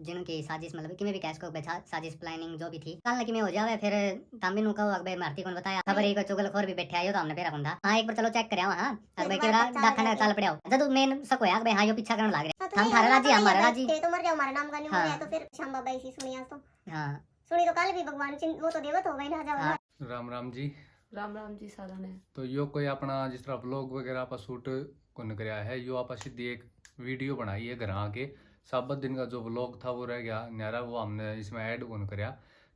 जिनकी साजिश मतलब कि मैं भी कैश को बैठा साजिश प्लानिंग जो भी थी कल कि मैं हो जावे फिर तंबी नु कहो अकबे मारती कौन बताया खबर ही को चुगलखोर भी बैठे आयो तो हमने फेरा कुंदा हां एक बार चलो चेक करया हां अकबे केरा दाखन चल पड़या जद मेन सको है अकबे हां यो पीछा करन लाग रे हम थारे राजी हमारे राजी तो मर जाओ हमारा नाम का नहीं हो गया तो फिर श्याम बाबा इसी सुनी आज तो हां सुनी तो कल भी भगवान चिन्ह वो तो देवत हो गई ना जाओ। राम राम जी। राम राम जी सारा ने तो यो कोई अपना जिस तरह व्लॉग वगैरह आप शूट कौन कराया है यो आप सीधी एक वीडियो बनाई है घर आके साबत दिन का जो व्लॉग था वो रह गया न्यारा वो हमने इसमें ऐड कौन कराया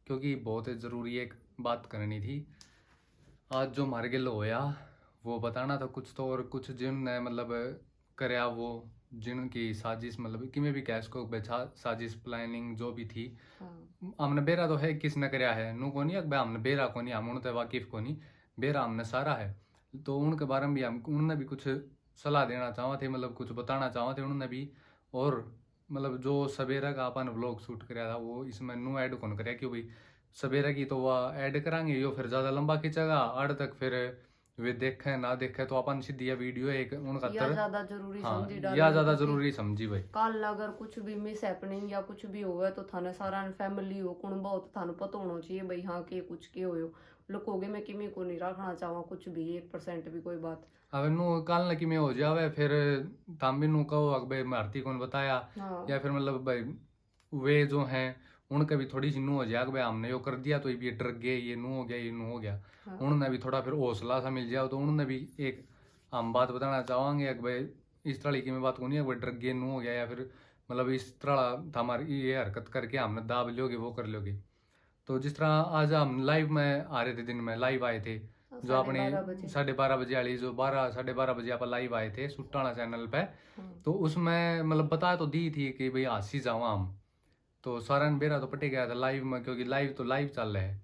क्योंकि बहुत ज़रूरी एक बात करनी थी। आज जो मार गिल होया वो बताना था कुछ तो और कुछ जिनने मतलब कराया वो जिनकी साजिश मतलब कि मैं भी कैश को बेचा साजिश प्लानिंग जो भी थी हमने बेरा तो है किसने कराया है नू को नहीं अकबे हमने बेरा को नहीं हम उन वाकिफ को नहीं बेरा हमने सारा है तो उनके बारे में भी हम उन्होंने भी कुछ सलाह देना चाहते थे मतलब कुछ बताना चाहते थे उन्होंने भी और मतलब जो सवेरा का अपन व्लॉग शूट कराया था वो इसमें नू ऐड कौन कराया क्यों भाई सवेरा की तो वह ऐड करांगे यो फिर ज़्यादा लंबा खींचेगा आड़ तक फिर वे देखे ना देखे तो अपन सीधी वीडियो एक उनका ज्यादा जरूरी समझी डाल या ज्यादा जरूरी समझी भाई कल अगर कुछ भी मिस हैपनिंग या कुछ भी होवे तो थाने सारा फैमिली हो कुण बहुत थाने पता होना चाहिए भाई हाँ के कुछ के होयो लुकोगे मैं किमी को नहीं रखना चाहवा कुछ भी 1% भी कोई बात अब नू कल न कि में हो जावे फिर तांबी नू कहो अकबे मारती कौन बताया या फिर मतलब भाई वे जो हैं उनका भी थोड़ी सी नू हो जाए भाई हमने यो कर दिया तो ये डर गए ये नू हो गया ये नू हो गया उन्होंने भी थोड़ा फिर हौसला सा मिल जाए तो उन्होंने भी एक हम बात बताना चाहेंगे कि भाई इस तरह की मैं बात को नहीं है डर गए नू हो गया या फिर मतलब इस तरह हमारी ये हरकत करके हमने दाब लोगे वो कर लोगे। तो जिस तरह आज हम लाइव में आ रहे थे दिन में लाइव आए थे जो अपने 12:30 बजे वाली जो 12-12:30 बजे आप लाइव आए थे सुट्टाना चैनल पे तो उसमें मतलब बता तो दी थी कि भाई हंसी जावा हम तो सारा बेरा तो पटे गया था लाइव में क्योंकि लाइव तो लाइव चल रहा है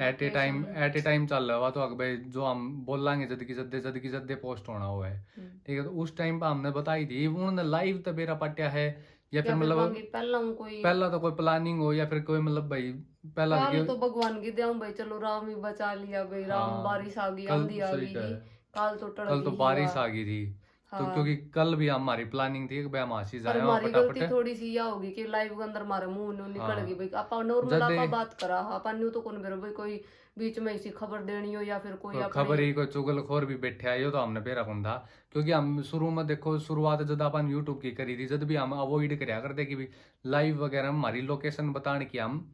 एट ए टाइम चल रहा हुआ तो भाई जो हम बोलांगे जद की जद्दे पोस्ट होना हुआ है ठीक है तो उस टाइम पे हमने बताई थी उन्होंने लाइव तो बेरा पटिया है या फिर मतलब पहला तो कोई प्लानिंग हो या फिर कोई मतलब भाई पहला तो भगवान की दया भाई चलो राम ही बचा लिया भाई राम बारिश आ गई आंधी आ गई कल तो बारिश आ गई थी तो क्योंकि कल भी हमारी प्लानिंग थी कि भाई हम आशी जाए हमारी गलती थोड़ी सी या होगी कि लाइव के अंदर हमारे मुंह न्यू निकल गई भाई आपा नॉर्मल आपा बात करा अपन न्यू तो कौन बेरो भाई कोई बीच में इसी खबर देनी हो या फिर कोई खबर ही कोई चुगलखोर भी बैठे आयो तो हमने बेरा कौन था क्योंकि हम शुरू में देखो शुरुआत जब अपन यूट्यूब की करी थी जब भी हम अवॉइड करया करते कि भी लाइव वगैरह हमारी लोकेशन बताने की हम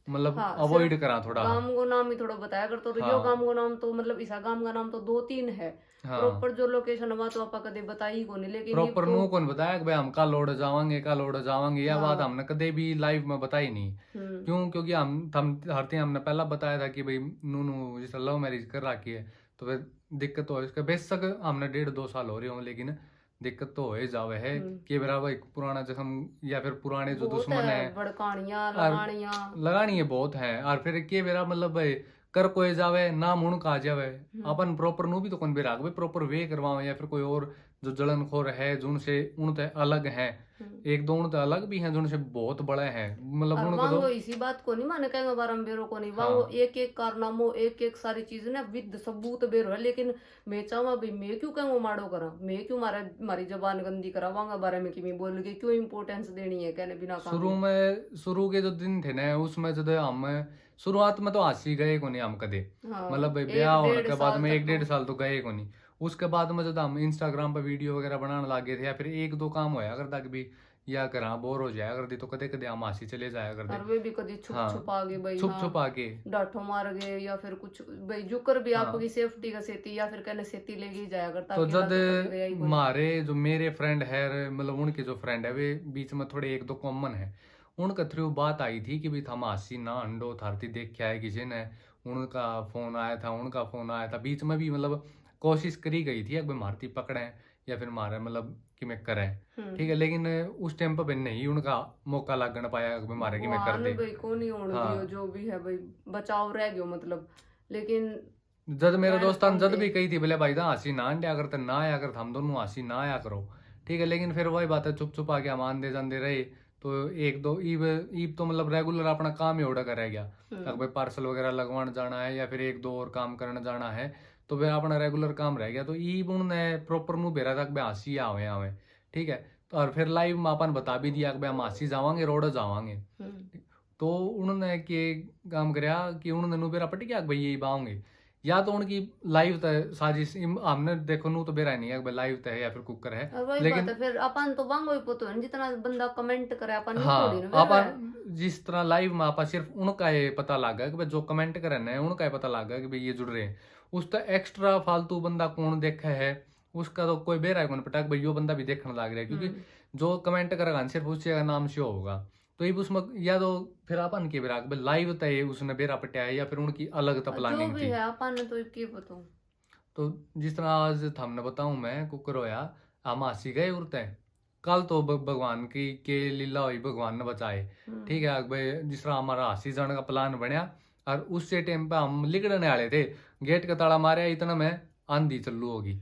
मतलब अवॉइड करा थोड़ा गांव को नाम ही थोड़ा बताया करते तो यो गांव को नाम तो मतलब इस गांव का नाम तो 2-3 है प्रॉपर जो लोकेशन हुआ तो आपा कदे बताई को नहीं लेकिन प्रॉपर नो कौन बताया कि भाई हम कल उड़ जावांगे यह बात हमने कदे भी लाइव में बताई नहीं क्यों क्योंकि हम हरते हमने पहला बताया था कि भाई नूनू जैसे लव मैरिज कर रखी है तो फिर दिक्कत हो इसका बेशक हमने 1.5-2 साल हो रहे हो लेकिन दिक्कत तो हो जावे है कि मेरा भाई पुराना जख्म या फिर पुराने जो दुश्मन है लगानी है बहुत है और फिर के मेरा मतलब भाई कर कोई जावे ना मुण का जावे अपन प्रॉपर नु भी तो कौन भी राख भाई प्रॉपर वे करवावे या फिर कोई और जो जलनखोर है जो उनसे उनते अलग है एक दो उनते अलग भी हैं जो उनसे बहुत बड़े हैं मतलब उनको तो इसी बात को नहीं माने कहेंगे बारम बेरो को नहीं वो एक एक कारनामो एक एक सारी चीज ना विद सबूत बेरो है लेकिन मैं चाहवा भाई मैं क्यों कहूँ माड़ो करा मैं क्यों मारी जबान गंदी करा वांगा बारे में कि मैं बोल के क्यों इम्पोर्टेंस देनी है कहने बिना शुरू के जो दिन थे ना उसमें जब हम शुरुआत में तो हंसी गए को नहीं हम कदे मतलब ब्याह होने के बाद में 1-1.5 साल तो गए को नहीं उसके बाद में जब हम इंस्टाग्राम पे वीडियो वगैरह बनाने लगे थे या फिर 1-2 काम होया करता भी या करा बोर हो जाया करती तो कदे कदे हम हंसी चले जाया करते और वे भी कभी छुपा के भाई छुपा के डांठो मार गए या फिर कुछ भाई जुकर भी आपकी सेफ्टी का सेती या फिर कहने सेती लेके जाया करता तो जब हमारे जो मेरे फ्रेंड है मतलब उनके जो फ्रेंड है वे बीच में थोड़े 1-2 कॉमन है उनका थ्रू बात आई थी कि भाई हम हंसी ना अंडो थारती देख के आए किसी ने उनका फोन आया था बीच में भी मतलब कोशिश करी गई थी अगर मारती पकड़े या फिर मारे मतलब कि मैं करें ठीक है लेकिन उस टाइम पे नहीं उनका मौका लग ना पाया अगर मारे कि मैं कर दे भाई को नहीं होने दियो जो भी है भाई बचाव रह गयो मतलब लेकिन जब मेरे दोस्तान जब भी कही थी बोले भाई था हंसी ना अंडा करते ना आया कर हम दोनों हंसी ना आया करो ठीक है लेकिन फिर वही बात है चुप आके हम आंदे जाते रहे तो 1-2 ईब तो मतलब रेगुलर अपना काम ही उड़ा कर रह गया अगर पार्सल वगैरह लगवाने जाना है या फिर 1-2 और काम करने जाना है तो वह अपना रेगुलर काम रह गया तो ईब उन्होंने प्रॉपर नु बेरा तक हंसी आवे ठीक है और फिर लाइव में अपन बता भी दिया कि भाई हम हासी जावांगे रोड जावांगे। तो उन्होंने के काम करया कि उन्होंने नु बेरा पटी क्या भाई यही बाओगे, या तो उनकी लाइव तय साजिश हमने देखो नु तो बेरा नहीं है भाई लाइव तय है या फिर कुकर है, और वही लेकिन बात है, फिर अपन तो बांगो ही पोतो है, जितना बंदा कमेंट करे अपन हाँ थोड़ी ना अपन जिस तरह लाइव में आपा सिर्फ उनका ये पता लगा कि भाई जो कमेंट करे ना उनका ये पता लगा कि भाई ये जुड़ रहे हैं, उसका एक्स्ट्रा फालतू बंदा कौन देखा है उसका तो कोई बेरा कौन पटा भाई यो बंदा भी देखने लग रहा है, क्योंकि जो कमेंट करेगा सिर्फ उसका नाम शो होगा। तो ये उसमें या तो फिर अपन के बेरा लाइव तय उसने बेरा पटिया है या फिर उनकी अलग तो जो प्लानिंग भी थी। है अपन ने तो के बताऊं। तो जिस तरह आज हमने बताऊं मैं कुकर होया हम हासी गए उड़ते कल तो भगवान की के लीला हुई, भगवान ने बचाए, ठीक है भाई। जिस तरह हमारा हासी जाने का प्लान बनया और उससे टाइम पे हम लिकड़ने वाले थे, गेट का ताला मारे इतना में आंधी चालू होगी।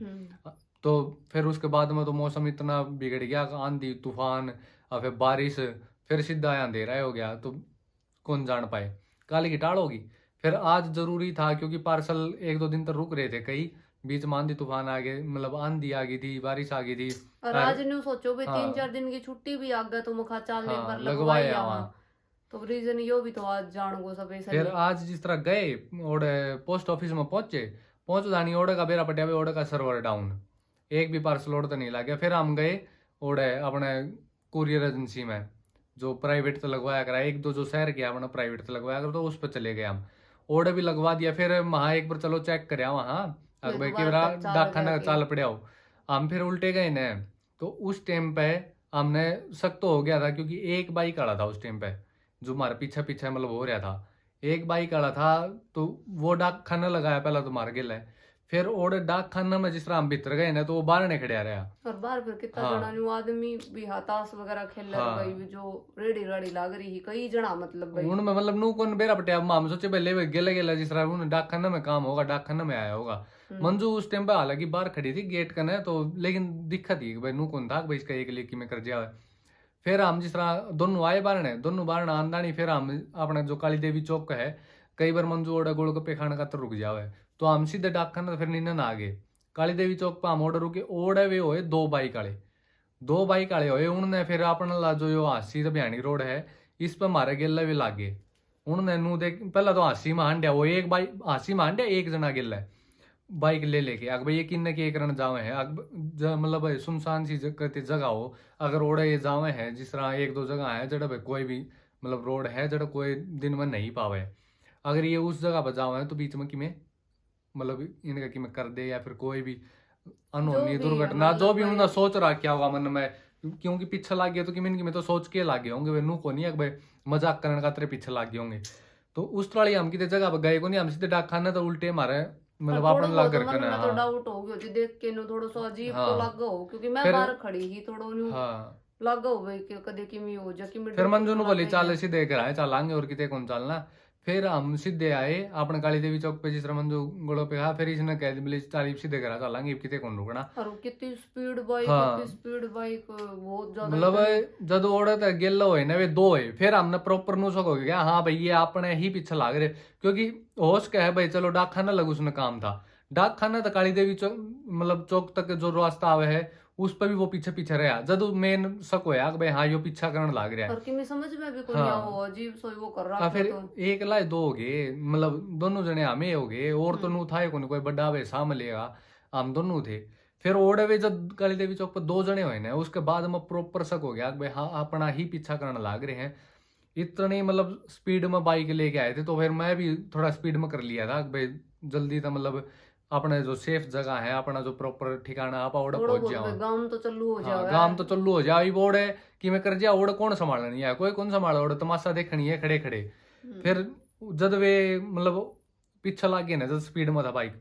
तो फिर उसके बाद में तो मौसम इतना बिगड़ गया, आंधी तूफान और फिर बारिश, फिर सीधा अंधेरा हो गया, तो कौन जान पाए काली की टाल होगी। फिर आज जरूरी था क्योंकि पार्सल 1-2 दिन तक रुक रहे थे, कई बीच में आंधी तूफान आ गए, मतलब आंधी आ गई थी, बारिश आ गई थी। और आज न्यू सोचो भी हाँ। 3-4 दिन की छुट्टी भी आ गया तो मुखा चालने हाँ, पर लगवाए लगवाया वहाँ। तो रीजन यो भी तो आज जान गो सब ऐसा फिर नहीं। आज जिस तरह गए और पोस्ट ऑफिस में पहुंच जानी ऑर्डर का बेरा पटिया, ऑर्डर का सर्वर डाउन, एक भी पार्सल ऑर्डर तो नहीं लग गया। फिर हम गए और अपने कुरियर एजेंसी में जो प्राइवेट तो लगवाया करा, 1-2 जो शहर के अपना प्राइवेट तो लगवाया करा, तो उस पर चले गए हम, ऑर्डर भी लगवा दिया। फिर वहाँ एक बार चलो चेक कर वहाँ भाई कि डाकखाना चाल पड़ा हो, हम फिर उल्टे गए न। तो उस टाइम पे हमने सख्त तो हो गया था क्योंकि एक बाइक आड़ा था उस टाइम पे जो हमारे पीछे पीछे मतलब हो रहा था, एक बाइक आड़ा था। तो वो डाकखाना लगाया पहला तो मार गिल है, फिर और डाकखाना में जिस तरह हम भीतर गए ना तो वो बाहर ने खड़िया रहा। और बाहर फिर कितना हाँ। जना न्यू आदमी भी हाथास वगैरह खेल रहे हाँ। भाई जो रेडी राड़ी लाग रही ही कई जना मतलब भाई उनमें मतलब नू कौन बेरा पटिया, हम सोचे भाई ले गेला गेला जिस तरह उन्हें डाकखाना में काम होगा, डाकखाना में आया होगा। मंजू उस टाइम पे हालांकि बाहर खड़ी थी गेट कने, तो लेकिन दिक्कत ही भाई नू कौन था भाई इसका एक लेकी में कर दिया। फिर हम जिस तरह दोनों आए बारने, दोनों बारने आंदानी, फिर हम अपने जो काली देवी चौक है, कई बार मंजू ओडा गोलगप्पे खाने का तो रुक जावे, तो हम सीधे डाकखाना फिर नींदन आ गए। काली देवी चौक पर हम ऑर्डर रुके, ओडे वे होए 2 बाइक वाले होए। उन्होंने फिर अपना ला जो हासी बयानी रोड है इस पर मारे गेला भी लागे। उन्होंने नू देख पहला तो हासी में हांडिया, वो एक बाइक हासी में हांडिया, एक जना गिल्ला है बाइक ले लेके अग भाई ये किन्ने के करने जावे हैं, मतलब भाई सुनसान सी जगह हो, अगर ओड़े ये जावे हैं जिस तरह 1-2 जगह है जड़ा भाई कोई भी मतलब रोड है जड़ा कोई दिन में नहीं पावे, अगर ये उस जगह पर जावे तो बीच में किमें मतलब इनका किमें कर दे या फिर कोई भी अनहोनी दुर्घटना जो भी उन्होंने सोच रखा होगा मन में, क्योंकि पीछे लाग गया तो किमें किमें तो सोच के लागे होंगे वे नू को नहीं भाई मजाक करने का तेरे पीछे लागे होंगे। तो उस तरह हम कितने जगह पर गए को नहीं, हम सीधे डाकखाना तो उल्टे मारे मतलब अपन लग कर मन में तो डाउट हो गयो जी देख के नो थोड़ा सा अजीब तो लगा हो, क्योंकि मैं बाहर खड़ी ही थोड़ा न्यू लगा हो भाई कि कदे किमी हो जा कि फिर मंजू नु बोली चल सीधे घर आए चलांगे और किते कौन चलना। फिर हम सीधे आए अपने काली देवी चौक पे जिस तरह मंजू गोड़ो पे कहा, फिर इसने कह दिया चल सीधे घर चलांगे किते कौन रुकना। और कितनी स्पीड बाइक बहुत ज्यादा मतलब जब ओड़े तक गेलो होए ना वे 2 है, फिर हमने प्रॉपर नु सको गया हाँ भाई ये अपने ही पीछे लाग रहे, क्योंकि होश कहे भाई चलो डाकखाना लग उसने काम था, डाकखाना तो काली देवी चौक मतलब चौक तक जो रास्ता आवे है उस पर भी वो पीछे पीछे रहा, जब मेन शक होया कि भाई हाँ यो पीछा करने लाग रहा है। और कि मैं समझ में भी कोई वो अजीब सोई वो कर रहा फिर एक लाए 2 हो गए, मतलब दोनों जने हमें हो गए और तो नू था कोई बड़ा वे सामने लेगा, हम दोनों थे। फिर ओड़े वे जब काली देवी चौक पर 2 जने हुए ना उसके बाद में प्रॉपर शक हो गया कि भाई हाँ अपना ही पीछा करने लाग रहे हैं। इतनी मतलब स्पीड में बाइक लेके आए थे, तो फिर मैं भी थोड़ा स्पीड में कर लिया था भाई जल्दी था, मतलब अपने जो सेफ जगह है अपना जो प्रॉपर ठिकाना आप ओड़ पहुंच जाओ, गांव तो चालू हो जाए गांव तो चालू हो जाए। बोर्ड है कि मैं कर जा ओड़ कौन संभालनी है, कोई कौन संभाला ओड़ तमाशा देखनी है खड़े खड़े। फिर जब वे मतलब पीछे लागे ना जब स्पीड में था बाइक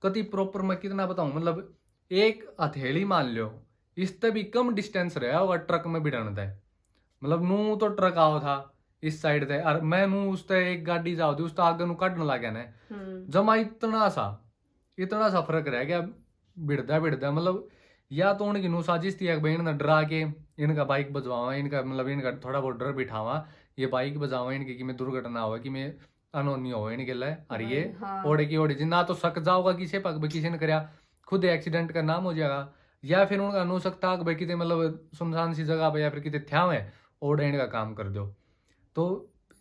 कति प्रॉपर मैं कितना बताऊं, मतलब एक हथेली मान लो इससे भी कम डिस्टेंस रहा होगा ट्रक में भिड़न था, मतलब नू तो ट्रक आओ था इस साइड थे और मैं नू उस एक गाड़ी जाओ थी उस आगे नू काटने लग गया ना, जमा इतना सा फर्क रह गया भिड़दा मतलब या तो उनकी नू साजिश थी भाई इन्हें डरा के इनका बाइक बजवावा, इनका मतलब इनका थोड़ा बहुत डर बिठावा, ये बाइक बजावा इनकी कि मैं दुर्घटना हो कि मैं अनहोनी हो इनके लिए, और ये ओड़े की ओड़े ना तो सक जाओगा किसी पग किसी ने कराया खुद एक्सीडेंट का नाम हो जाएगा, या फिर उनका हो सकता कि भाई कितने मतलब सुनसान सी जगह पे या फिर कितने थ्याव है और डेंड का काम कर दो। तो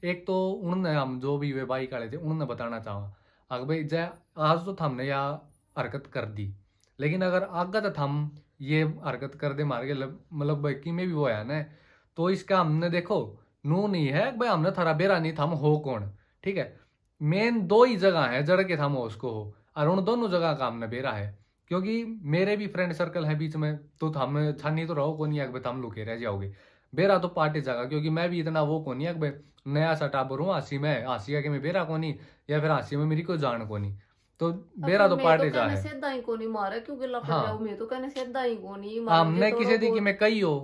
एक तो उन्होंने हम जो भी वे बाइक वाले थे उन्होंने बताना चाहा अगर भाई जय आज तो हमने या हरकत कर दी, लेकिन अगर आगे तो हम ये हरकत कर दे मार के मतलब भाई कि में भी वो है ना, तो इसका हमने देखो नू नहीं है भाई हमने थारा बेरा नहीं थम हो कौन, ठीक है। मेन दो ही जगह है जड़ के थम हो उसको हो, और उन दोनों जगह का हमने बेरा है, क्योंकि मेरे भी फ्रेंड सर्कल है बीच में, तो हम छानी तो रहो को नहीं है थम लुके रह जाओगे। बेरा तो पार्टी जगह, क्योंकि मैं भी इतना वो को नहीं है भाई नया सा टाबर हूँ हंसी में हंसी के मैं बेरा को नहीं, या फिर हंसी में मेरी कोई जान को नहीं, तो बेरा तो पार्टी जा है। सीधा ही को नहीं मारे क्योंकि लपट हाँ। जाऊं मैं तो कहने सीधा ही को नहीं हमने किसी दी कि मैं कही हो,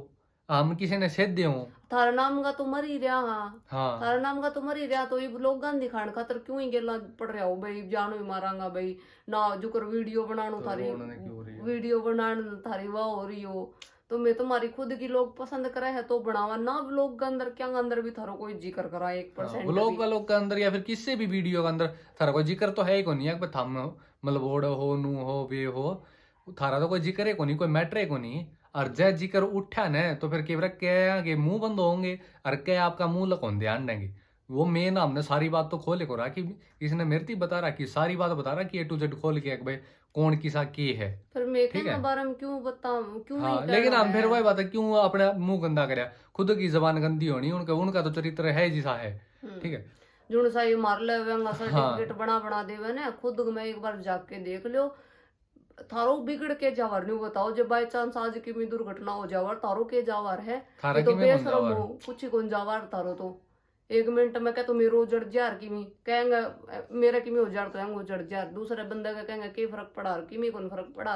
हम किसी ने सेध हूँ थारा नाम का तो मर ही रहा। हाँ थारा नाम का तो मर ही रहा, तो ये लोग गांधी खान खातर क्यों ही गेला पड़ रहा हो भाई, जानो ही मारांगा भाई ना जुकर वीडियो बनानो तो थारी उन्होंने क्यों हो रही है? वीडियो बनाने थारी वाह हो रही हो, तो मैं तुम्हारी खुद की लोग पसंद करे है तो बनावा ना, व्लॉग के अंदर क्या अंदर भी थारो कोई जिक्र करा 1% व्लॉग वालों के अंदर या फिर किसी भी वीडियो के अंदर थारा कोई जिक्र तो है ही को नहीं है, थम मतलब ओड हो नू हो वे हो, थारा तो कोई जिक्र है को नहीं, कोई मैटर है को नहीं। और जय जिक्र उठा न तो फिर केवल क्या के मुंह बंद होंगे और क्या आपका मुंह लकोन ध्यान देंगे। वो मेन हमने सारी बात तो खोले को रहा कि इसने मेरे बता रहा कि सारी बात बता रहा कि A to Z खोल के भाई कौन किसा की है, फिर मैं ठीक के है। बारे में क्यों बताऊं क्यों हाँ नहीं लेकिन कहना हम फिर है। वही बात है क्यों अपने मुंह गंदा करया, खुद की जबान गंदी होनी, उनका उनका तो चरित्र है जिसा है, ठीक है। जुन सा ये मार ले वेंगा हाँ। सर्टिफिकेट बना देवे ना, खुद मैं एक बार जाके देख लियो थारो बिगड़ के जावर नहीं बताओ, जब बाय चांस आज की भी दुर्घटना हो जावर तारो के जावर है, थारा ये तो की में कौन बेशरम जावर? हो कुछ ही कौन जावर तारो तो 1 मिनट में क्या तो मेरे उजड़ जार की मी कहेंगे मेरा की में उजड़ तो है उजड़ जार, दूसरे बंदे का कहेंगे के फर्क पड़ा की में कौन फर्क पड़ा।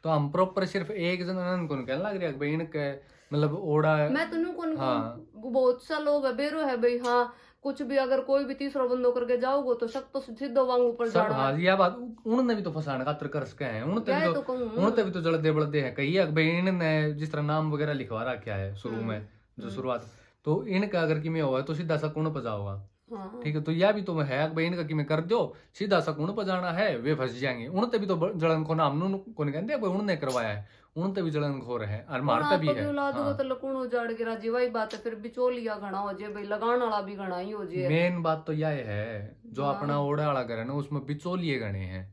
तो हम प्रॉपर सिर्फ एक जन कौन कहने लग रहा है भाई इनके मतलब ओड़ा है। मैं तो कौन हाँ। बहुत सा लोग है बेरो है भाई, हाँ कुछ भी अगर कोई भी तीसरा बंदो करके जाओगे तो शक तो सीधो वांग ऊपर सब जाना हाँ यह बात उन्होंने भी तो फसाने खातर कर सके हैं, क्या तो कहूं उनते भी तो जलदे बलदे हैं कही है भाई इन्होंने जिस तरह नाम वगैरह लिखवा रखा है शुरू में जो शुरुआत, तो इनका अगर किमें हुआ तो सीधा सा कौन पजाओगा, हाँ। ठीक है। तो यह भी तो है भाई इनका किमें कर दो सीधा सा कौन पजाना है वे फंस जाएंगे, उनते भी तो जलन को नाम को नहीं कहते उन्होंने करवाया है, उनते भी जलन खोर है और मारता भी है। औलाद को तो लकुण उजाड़ के राजी वही बात है, फिर बिचौलिया घना हो जाए भाई लगान वाला भी घना ही हो जाए। मेन बात तो यह है जो अपना ओड़ा वाला घर है ना उसमें बिचौलिए गणे हैं,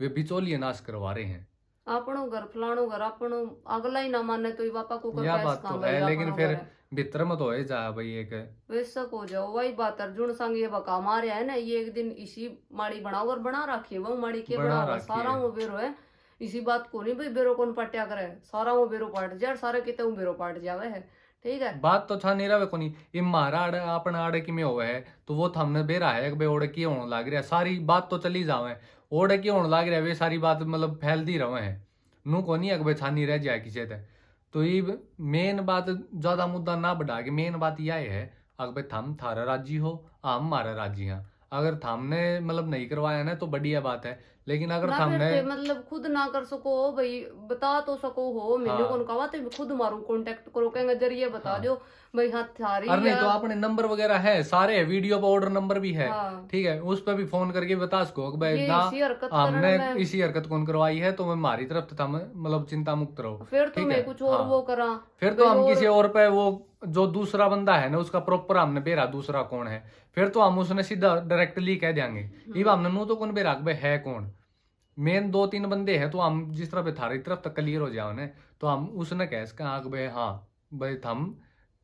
वे बिचौलिए नाश करवा रहे हैं। अपनो घर फलानो घर अपनो अगला ही ना माने तो ये बापा को कर यह पैस बात तो काम है, भाई लेकिन अपनो फिर घर है। भीतर में तो है जा भाई एक वैसा हो जाओ वही बात अर्जुन संग ये बका मारे है ना, ये एक दिन इसी माड़ी बनाओ और बना रखी है वो माड़ी के बना बना रखी सारा है। वो बेरो है, इसी बात को नहीं भाई बेरो कौन पट्या करे सारा वो बेरो पाट जाए सारे किते वो बेरो पाट जावे है, ठीक है। बात तो छा नहीं रहा कोनी ये मारा आड़े अपना आड़े की में हुआ है तो वो हमने बेरा है भाई ओड़े की होने लग रहा है, सारी बात तो चली जावे ओड़े की होने लग रहा है वे सारी बात मतलब फैलती रहे हैं नू को नहीं अगर छानी रह जाए किसी ते। तो ये मेन बात ज्यादा मुद्दा ना बढ़ा के मेन बात यह है अगर थम थारा राजी हो हम मारा राजी हैं, अगर थामने मतलब नहीं करवाया ना तो बढ़िया बात है, लेकिन अगर ना थामने फिर मतलब खुद ना कर सको हो भाई बता तो सको हो मैंने हाँ। कौन कहा तो खुद मारू कांटेक्ट करो कहेंगे जरिए बता हाँ। दो भाई हाँ थारी अरे नहीं या- तो अपने नंबर वगैरह है सारे वीडियो पर ऑर्डर नंबर भी है, हाँ। ठीक है उस पर भी फोन करके बता सको कि भाई ये ना इसी हरकत हमने करने में इसी हरकत कौन करवाई है तो मैं हमारी तरफ था मतलब चिंता मुक्त रहो, फिर तो ठीक मैं है। कुछ और हाँ। वो करा फिर तो भाई हम और- किसी और पे वो जो दूसरा बंदा है ना उसका प्रॉपर हमने बेरा दूसरा कौन है फिर तो हम उसने सीधा डायरेक्टली कह देंगे ये हमने नू तो कौन बेरा भाई है कौन, मेन 2-3 बंदे हैं तो हम जिस तरह पे थारी तरफ तक क्लियर हो जाओ ना तो हम उसने कह सके हाँ भाई हाँ भाई हम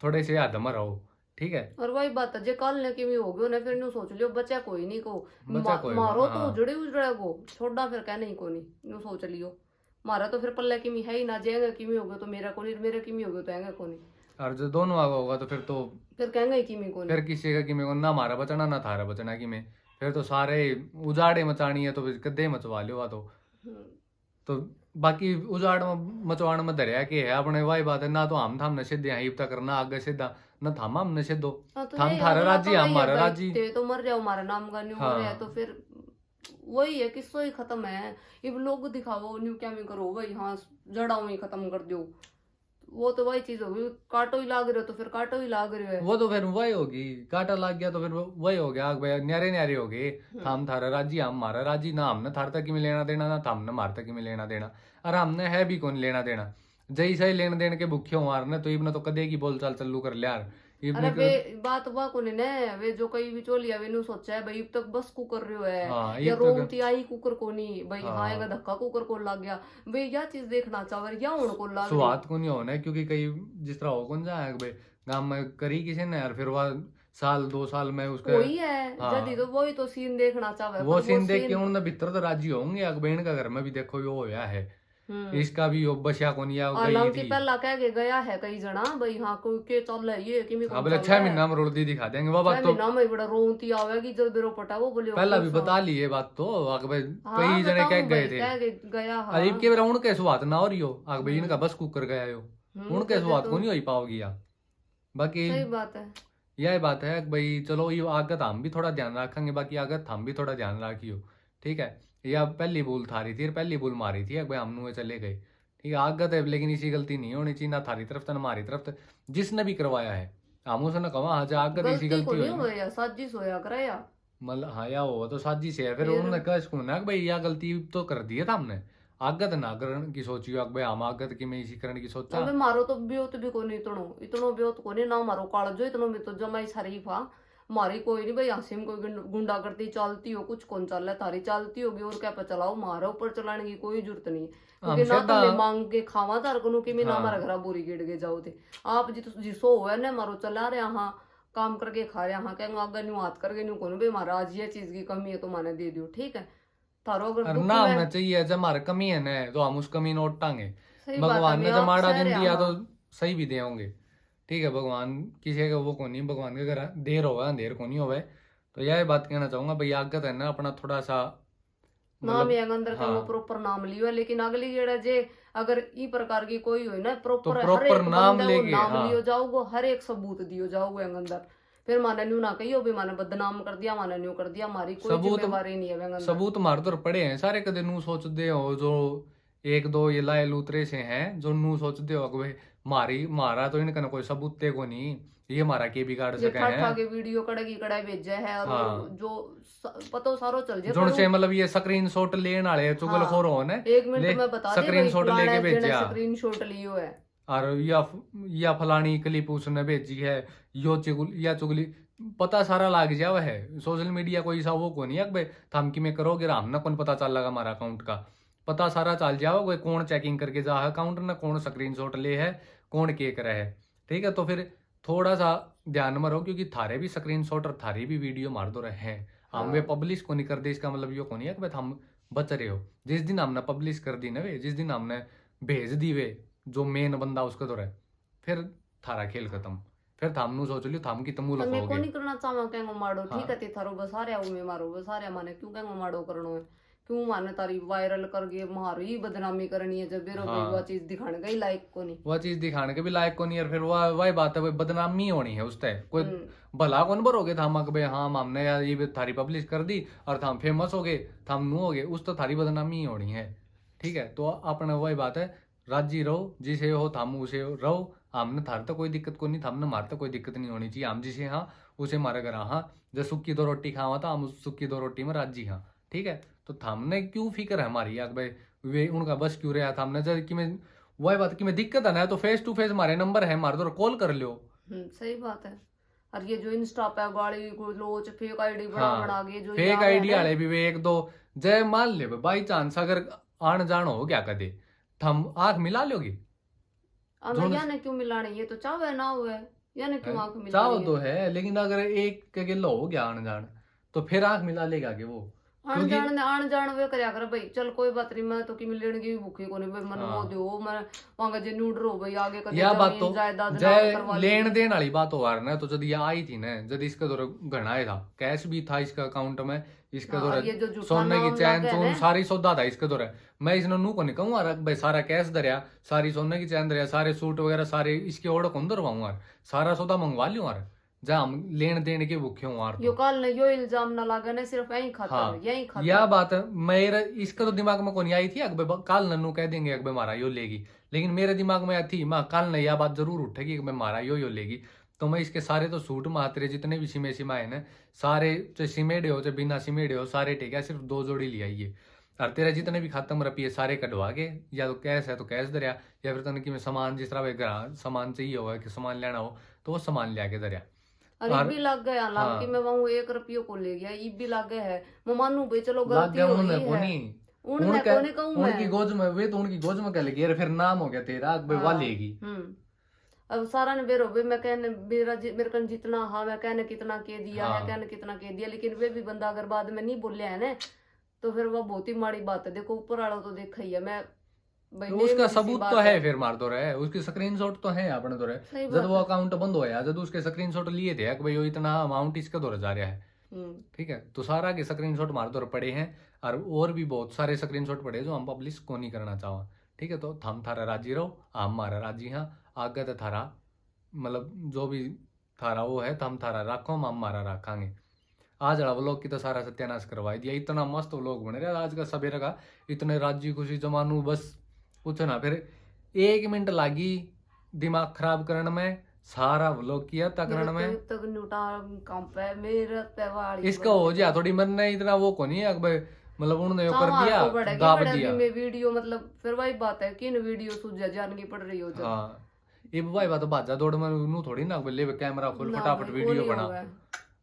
थोड़े से हदम रहो, ठीक है। और वही बात है जे कल ने किमी हो गयो ने फिर न्यू सोच लियो बचा कोई नहीं को बचा कोई मारो नहीं, तो हाँ। उजड़े उजड़े को छोड़ा फिर कह नहीं को नहीं न्यू सोच लियो मारा तो फिर पल्ले किमी है ही ना जाएगा किमी हो गयो तो मेरा को नहीं मेरा किमी हो गयो तो आएगा को नहीं और जो दोनों आगे होगा तो फिर कहेंगे ही किमी को नहीं फिर किसी का कि मेरे को ना हमारा बचना ना थारा बचना कि मैं फिर तो सारे उजाड़े मचानी है तो फिर गद्दे मचवा लियो तो हम्म। तो बाकी उजाड़ में मचवाण में दरिया के है अपने वही बात है ना तो हम थाम नशे दे हिब तक करना आगे सीधा न थामा हम नशे दो हाँ तो हम यही थारा अगला राजी तो वही है हमारा भाई, राजी ते तो मर जाओ हमारा नाम का न्यू हो रहा है हाँ। तो फिर वही है किस्सो ही खत्म है, ये लोग दिखाओ न्यू क्या में करो भाई हाँ जड़ाओ ही खत्म कर दो वो तो वही चीज होगी, काटो ही लाग रहे हो तो फिर काटो ही लाग रहे हो है। वो तो फिर वही होगी, काटा लग गया तो फिर वही हो गया भाई, न्यारे न्यारे हो गए। हम थारा राजी, हम हमारा राजी, ना हमने थार तक में लेना देना, ना हमने मार तक में लेना देना, और हमने है भी कौन लेना देना। जई सही लेन देन के भूखे हो मारने तो इबने तो कदे की बोल चाल चलू कर लिया अरे वे बात वा को ने वे जो कई बिचौलिया वे नु सोचा है भाई अब तक बस कुकर रहे हो है हाँ, या ये तो रोमती आई कुकर को नहीं भाई, हाँ। हाँ एक धक्का कुकर को लग गया भाई, या चीज देखना चाहे या उनको लग रही। स्वाद को नहीं होना, क्योंकि कई जिस तरह हो कौन जाए भाई गांव में करी किसी ने, और फिर वह साल 2 साल में उसका वही है हाँ। जदी तो वही तो सीन देखना चाहे, वो पर सीन देख के उन्होंने भीतर तो राजी होंगे। अकबेन का घर में भी देखो यो होया है, इसका भी यो बसिया को नहीं और गई लंकी थी। पहला कह के गया है कई जना भाई हाँ कोई के चल है ये कि हाँ बोले 6 महीना में रोटी दिखा देंगे, वो बात तो महीना में बड़ा रोती आवेगी जब बेरो पटा वो बोले पहला भी बता ली ये बात तो। अकबे हाँ, कई जने बताऊं कह गए भाई, थे कह के गया हाँ। अजीब के बेरा उनके स्वाद ना हो रही हो, अकबे इनका बस कुकर गया यो, उनके तो स्वाद को नहीं हो ही पाओगी या। बाकी सही बात है। यह बात है कि भाई चलो ये आगत हम भी थोड़ा ध्यान रखेंगे, बाकी आगत हम भी थोड़ा ध्यान रखियो, ठीक है। या पहली भूल थारी थी, पहली भूल मारी थी भाई, हम चले गए, ठीक है। आगत है लेकिन इसी गलती नहीं होनी चाहिए, ना थारी तरफ ना हमारी तरफ, जिसने भी करवाया है हम उसने कहा हाँ आगत इसी गलती को गलती नहीं हुई होया साजिश होया कराया, मतलब हाँ या वो तो साजिश है। फिर फिर? उन्होंने कहा इसको ना कि भाई यह गलती तो कर दी है हमने, आगत ना करने की सोचियो भाई, हम आगत की मैं इसी करने की सोचा। अबे मारो तो ब्योत भी कोनी इतनो इतनो ब्योत कोनी ना मारो काल जो इतनो में तो जमाई शरीफ हा मारी कोई नहीं भाई, हंसी में कोई गुंडा करती चलती हो कुछ कौन चल रहा है थारी चलती होगी और क्या पर चलाओ, मारो ऊपर चलाने की कोई जरूरत नहीं, क्योंकि ना तो मैं मांग के खावा तार को कि मैं ना हमारा घर बोरी गिड़ के जाओ थे आप जिसो हो ना मारो चला रहे हाँ काम करके खा रहे हाँ कहेंगे अगर न्यू हाथ करके न्यू कौन भाई हमारा आज ये चीज की कमी है तो मैंने दे दियो, ठीक है। थारो अगर और दुख ना में- होना चाहिए, जब हमारे कमी है ना तो हम उस कमी नोट टांगे, सही बात है, भगवान ने मैं जब माड़ा आपसे दिन रहा दिया तो हाँ। सही भी दे होंगे, ठीक है। भगवान किसी का वो को नहीं, भगवान के अगर देर होगा अंधेर को नहीं होवे। तो यह बात कहना चाहूंगा भाई, आगत है ना अपना थोड़ा सा नाम है अंदर का वो हाँ। प्रॉपर नाम लियो है, लेकिन अगली जेड़ा जे अगर ई प्रकार की कोई हो ना प्रॉपर तो हर एक proper नाम बंदे को लेके, नाम हाँ। लियो जाओगो, हर एक सबूत दियो जाओगो अंदर, फिर माने न्यू ना कहियो भी माने बदनाम कर दिया माने न्यू कर दिया, हमारी कोई सबूत- जिम्मेवारी नहीं है अंदर। सबूत मार तो पड़े हैं सारे, कदे नू सोचते हो जो एक दो ये लाए लूतरे से हैं जो नू सोचते हो कि भाई मारी मारा तो इनका कोई सबूत ते को नहीं, ये मारा के बिगाड़ ये सके ठाठा हैं के वीडियो कड़गी कड़ाई भेजा है और हाँ। जो पतो सारो चल जाए जोन से मतलब ये स्क्रीन शॉट लेन वाले चुगलखोर हो ने, एक मिनट में बता दे स्क्रीनशॉट लेके भेजा स्क्रीनशॉट लियो है और या फलानी क्लिप उसने भेजी है, यो चुगली पता सारा लाग जावा है। सोशल मीडिया कोई सा वो को नहीं है भाई थम की में करोगे हमने कौन पता चल लगा हमारा अकाउंट का, पता सारा चल जाओ कोई कौन चेकिंग करके जा है अकाउंट ना, कौन स्क्रीनशॉट ले है, कौन के करे है, ठीक है। तो फिर थोड़ा सा ध्यान में रहो, क्योंकि थारे भी स्क्रीनशॉट और थारे भी वीडियो मार दो रहे हैं, हम वे पब्लिश को नहीं कर दे, इसका मतलब यो को नहीं है कि भाई हम बच रहे हो। जिस दिन हमने पब्लिश कर दी ना वे, जिस दिन हमने भेज दी वे जो मेन बंदा उसके तो रहे, फिर थारा खेल खत्म, फिर थामनु सोच लियो थाम की तमूल मैं को होगे। नहीं करना चाहवा कहेंगो मारो, हाँ। ठीक है ते थारो बसारे में मारो बसारे माने क्यों कहेंगो मारो करनो है, क्यों माने तारी वायरल करके मारी बदनामी करनी है, जब बेरो हाँ। कोई वो चीज दिखाने गई लाइक को नहीं, वह चीज दिखाने के भी लायक को नहीं, और फिर वही बात है वही बदनामी होनी है उससे, कोई भला कौन भरोगे थाम भाई हाँ हमने यार ये थारी पब्लिश कर दी और थाम फेमस हो गए थाम नू हो गए, उस तो थारी बदनामी ही होनी है, ठीक है। तो अपने वही बात है, राजी रहो जिसे हो थाम उसे रहो, हमने थार तो कोई दिक्कत को नहीं, थामने मार तो कोई दिक्कत नहीं होनी चाहिए, हम जिसे हाँ उसे मारे घर हाँ, जब सुक्की 2 रोटी खावा था हम उस सुक्की 2 रोटी में राजी हाँ, ठीक है। तो थामने क्यों फिक्र है हमारी यार भाई, वे उनका बस क्यों रहा था हमने, जब कि मैं वही बात कि मैं दिक्कत है ना तो फेस टू फेस हमारे नंबर है मार दो कॉल कर लो। सही बात है। और ये जो इंस्टा पे गाड़ी लोच फेक आईडी बना हाँ, बना के जो फेक आईडी वाले भी वे एक दो जय मान ले बाई चांस अगर आन जान हो क्या कदे थम आंख मिला लोगे, या ने क्यों मिलानी, ये तो चाहे ना हुए या ने क्यों आंख मिलानी चाहो है? तो है, लेकिन अगर एक के गिल्ला हो गया आन जान तो फिर आंख मिला लेगा कि वो आन जान वे करया कर भाई, चल कोई बात नहीं, मैं तो कि मिलने की भी भूखी को नहीं भाई, मन हाँ। वो दो मैं वहां जे न्यूड रो भाई आगे कदे यह बात तो जमीन जायदाद नाम जय करवा ली। लेन देन वाली बात हो ना, तो जब ये आई थी ना जब इसका दौर घनाए था, कैश भी था इसका अकाउंट में, इसका हाँ, दौर ये जो झूठा सोने की नाम चैन लगा है चून ना। सारी सौदा था इसके दौर, मैं इसने नू को नहीं कहूँ यार भाई सारा कैश दरिया, सारी सोने की चैन दरिया, सारे सूट वगैरह सारे इसके ऑर्डर कौन दरवाऊँ यार, सारा सौदा मंगवा लियो यार, जहाँ हम लेन देन के भूखे हुआ यो काल ने यो इल्जाम ना लागे ना सिर्फ यही खातर हाँ, यही खातर यह बात मेरे इसका तो दिमाग में कौन आई थी अकबे काल नन्नू कह देंगे अकबे मारा यो लेगी, लेकिन मेरे दिमाग में थी माँ काल ने यह बात जरूर उठेगी अकबे मारा यो लेगी। तो मैं इसके सारे तो सूट महात्रे जितने भी सीमे सीमाए ना सारे चाहे सिमेडे हो चाहे बिना सिमेडे हो सारे ठीक है, सिर्फ 2 जोड़ी ले आइए और तेरा जितने भी खत्म रपिए सारे कटवा के या तो कैश है तो कैश दरिया या फिर तने कि मैं सामान जिस तरह घर सामान चाहिए हो कि सामान लेना हो तो वो सामान लिया के दरिया। अरे और- भी लग गया लाग हाँ। कि मैं वहां 1 रुपये को ले गया ई भी लग गया है मैं मानू भाई चलो लाग गलती गया हो उनमें गई कोनी है उनमें कोने कहूं उनकी मैं गोद में वे तो उनकी गोद में कह लेगी यार फिर नाम हो गया तेरा अकबे वा हाँ। लेगी। अब सारा ने बेरो बे मैं कहने मेरे कन जितना हाँ मैं कहने कितना के दिया हाँ। है कहने कितना के दिया लेकिन वे भी बंदा अगर बाद में नहीं बोले है ना तो फिर वो बहुत ही माड़ी बात है। देखो ऊपर वाला तो देखा ही है मैं भाई तो नेम उसका सी सबूत बात तो है फिर मार तो रहे उसकी स्क्रीनशॉट तो है अपने तो रहे सही जब बात वो है। अकाउंट बंद होया जब उसके स्क्रीनशॉट लिए थे कि भाई वो इतना अमाउंट इसका दौर जा रहा है ठीक है, तो सारा के स्क्रीनशॉट मार दौर पड़े हैं और भी बहुत सारे स्क्रीनशॉट पड़े जो हम पब्लिश को नहीं करना चाहवा। ठीक है, तो हम थारा राजी रहो हम मारा राजी हाँ आगे तो थारा मतलब जो भी थारा वो है तो हम थारा रखो हम मारा रखांगे। आज वाला व्लॉग की तो सारा सत्यानाश करवा दिया, इतना मस्त व्लॉग बने रहा आज का सवेरे का इतने राजी खुशी जमानू बस पूछो ना। फिर 1 मिनट लागी दिमाग खराब करने में सारा व्लॉग किया तकरण में तक न्यूटा काम पे मेरे त्योहार इसका हो जा थोड़ी मन ने इतना वो को नहीं है मतलब उन्होंने कर दिया दाब दिया में वीडियो मतलब फिर वही बात है कि वीडियो सूझा जान की पड़ रही हो जब हाँ ये वही बात भाजा दौड़ में नू थोड़ी ना ले कैमरा खोल ना फटाफट भाई, वीडियो कोई बना होगा।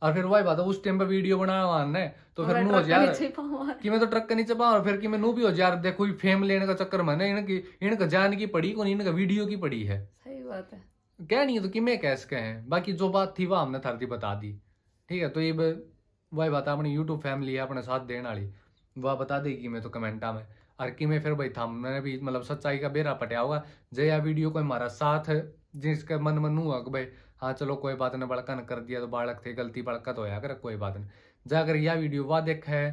और फिर वही बात है उस टाइम पे वीडियो बनाया ने तो फिर मैं नू हो ट्रक के यार नीचे पाऊँ। कि मैं तो ट्रक के नीचे पाऊँ और फिर कि मैं नू भी हो यार देखो ये फेम लेने का चक्कर में इनका जान की पड़ी को इनका वीडियो की पड़ी है सही बात है क्या नहीं है तो कि मैं कैसे कहें बाकी जो बात थी वह हमने थारती बता दी। ठीक है, तो ये वही बात अपनी यूट्यूब फैमिली है अपने साथ देने वाली वह बता देगी मैं तो कमेंटा में और कि मैं फिर भाई था मैंने भी मतलब सच्चाई का बेरा पटिया होगा जया वीडियो को हमारा साथ जिसके मन में नू है भाई हाँ चलो कोई बात नहीं बड़का न कर दिया तो बालक थे गलती बड़का तो होया कर कोई बात नहीं जाकर यह वीडियो वह देखा है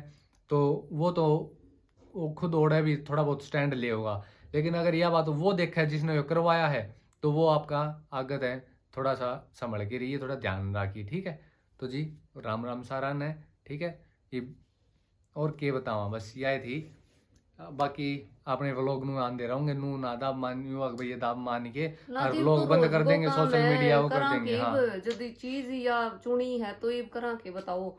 तो वो खुद ओढ़े भी थोड़ा बहुत स्टैंड ले होगा, लेकिन अगर यह बात वो देखा है जिसने करवाया है तो वो आपका आगत है थोड़ा सा संभल के रहिए थोड़ा ध्यान रखिए। ठीक है, तो जी राम राम सारा ने ठीक है ये और क्या बतावा बस यह थी बाकी अपने व्लॉग नू आन दे रहूंगे नू ना दाब मान भैया दाब मान के और व्लॉग बंद कर देंगे सोशल मीडिया वो कर देंगे। हाँ यदि चीज या चुनी है तो ये करा के बताओ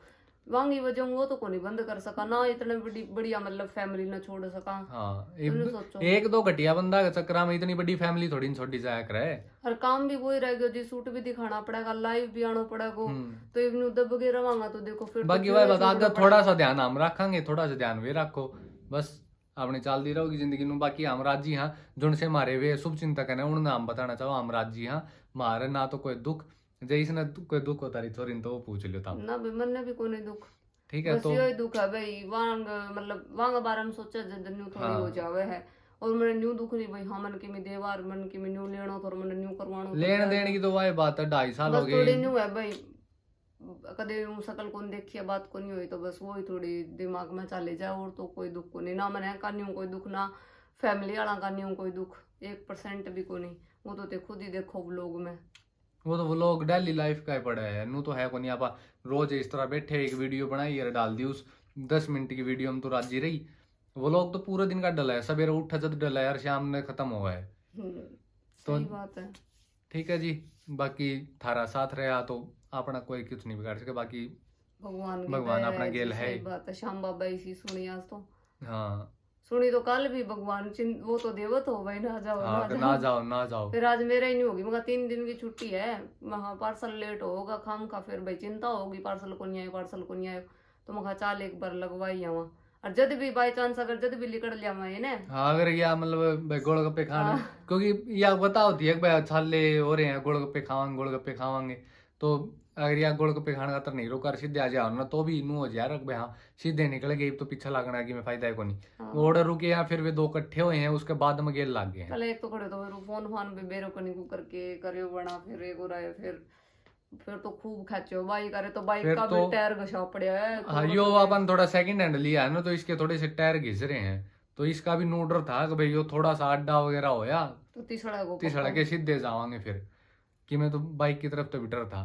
वांगी वजह वो तो कोनी बंद कर सका ना इतने बढ़िया मतलब फैमिली ना छोड़ सका। हाँ सोचो 1-2 घटिया बंदा के चक्कर में इतनी बड़ी फैमिली थोड़ी छोटी जाया करे हर काम भी वही रह गया जी सूट भी दिखाना पड़ेगा लाइव भी आना पड़ेगा तो इवनु दब के रवांगा तो देखो फिर बाकी वही बता आगे थोड़ा सा ध्यान हम रखेंगे थोड़ा सा ध्यान वे रखो बस अपनी चलती रहोगी जिंदगी में। बाकी हम राजी हाँ जुन से मारे वे शुभ चिंतक है उन्होंने हम बताना चाहो हम राजी हाँ मारे ना तो कोई दुख जैसे कोई दुख होता रही थोड़ी तो वो पूछ लो था ना भाई मन भी कोई दुख ठीक है। बस तो यही दुख है भाई वांग मतलब वांग बारे में सोचा जद न्यू थोड़ी हो जावे है और मैंने न्यू दुख नहीं भाई हाँ मन की मैं देवार मन की मैं न्यू लेना तो मैंने न्यू करवाना लेन देन की तो वही बात है 2.5 साल हो बस थोड़ी गए न्यू है भाई कदे शकल को देखिए बात को नहीं हुई तो बस वही थोड़ी दिमाग में चले जाए और तो कोई दुख को नहीं ना मैंने का न्यू कोई दुख ना फैमिली वाला का न्यू कोई दुख 1% भी को नहीं वो तो खुद ही देखो व्लॉग में वो तो व्लॉग डेली लाइफ का ही पड़ा है नू तो है को नहीं आप रोज इस तरह बैठे एक वीडियो बनाई और डाल दी उस 10 मिनट की वीडियो में तो राजी रही व्लॉग तो पूरे दिन का डला है सवेरे उठा जब डला है और शाम में खत्म हुआ है सही बात है। ठीक है जी बाकी थारा साथ रहा तो अपना कोई कुछ नहीं बिगाड़ सके बाकी भगवान अपना गेल है। सही बात है श्याम बाबा इसी सुनी आज तो हाँ सुनी तो कल भी भगवान वो तो देवत हो भाई ना जाओ हाँ ना जाओ फिर आज मेरा ही नहीं होगी मगर 3 दिन की छुट्टी है वहाँ पार्सल लेट होगा खाम का फिर भाई चिंता होगी पार्सल को नहीं आयो तो मैं चाल एक बार लगवाई आवा और जद भी बाई चांस अगर जद भी निकल लिया मैं ना हाँ अगर या मतलब गोलगप्पे खाना क्योंकि या बता होती है भाई छाले हो रहे हैं गोलगप्पे खावांगे तो अगर या गोलगप्पे खाने का तो नहीं रोकर सीधे आ जाओ ना तो भी नू हो जाए रख हाँ सीधे निकल गए तो पीछे लगना कि मैं फायदा है को नहीं ऑर्डर रुके या फिर वे 2 इकट्ठे हुए हैं उसके बाद में गेल लग गए हैं। कल एक तो खड़े तो फिर फोन पे बेरो कनी को करके करियो बना फिर एक और आए फिर तो खूब खर्चो बाइक करे तो बाइक का भी टायर घसा पड़ा है हाँ यो अपन थोड़ा सेकंड हैंड लिया है ना तो इसके थोड़े से टायर घिस रहे हैं तो इसका भी नूडर था कि भाई यो थोड़ा सा अड्डा वगैरह होया तो तीसरा के सीधे जावांगे फिर कि मैं तो बाइक की तरफ तो भी डर था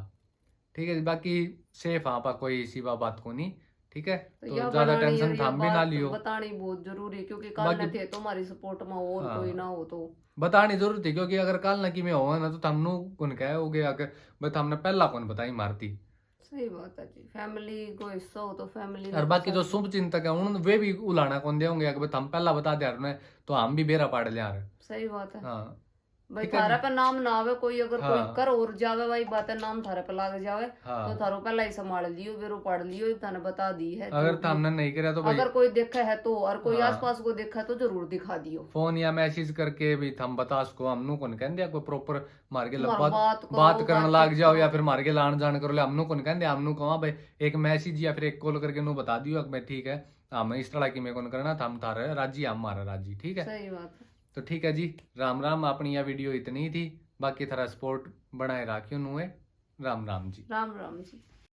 ठीक है जी, बाकी सेफ हाँ पा कोई इसी बात को नहीं, ठीक है। तो तो यह ज्यादा बनानी टेंशन और थाम भी ना बात लियो, बतानी बहुत जरूरी है, क्योंकि कल बाकी- न थे तुम्हारी सपोर्ट में और हाँ। कोई ना हो तो बतानी जरूरत है, क्योंकि अगर कल ना कि में होगा ना तो थमनु कौन कहोगे अगर बस हमने पहला कौन बताई मारती। सही बात है जी, फैमिली को हिस्सा हो तो फैमिली और बाकी जो शुभ चिंतक है उन वे भी उलाना कौन देंगे, अगर हम पहला बता दे रहे तो हम भी बेरा पाड़ ले आ रहे। सही बात है हाँ भाई, ठीक है थारा जी। पे नाम ना आवे कोई, अगर हाँ। कोई कर और जावे भाई बात है, नाम थारे पे लाग जावे तो हाँ थारो पहला ही संभाल लियो, बेरो पढ़ लियो, थाने बता दी है जो अगर भी। हमने नहीं करा तो भाई अगर कोई देखा है तो, और कोई हाँ। आसपास को देखा है तो जरूर दिखा दियो। फोन या मैसेज करके भी हम बता सको, हमनु कौन कह दिया कोई प्रॉपर मार के तुम्हारा बात करो, बात करने लाग बातचीत जाओ करो। या फिर मार के लान जान करो ले, हमनु कौन कह दिया, हमनु कहा भाई एक मैसेज या फिर एक कॉल करके नु बता दियो कि मैं ठीक है हम इस तरह की मैं कौन करना था, हम थारे राजी हम मारा राजी, ठीक है। सही बात है। तो ठीक है जी, राम राम। अपनी यह वीडियो इतनी ही थी, बाकी थारा सपोर्ट बनाए राखियो नुए। राम राम जी। राम राम जी।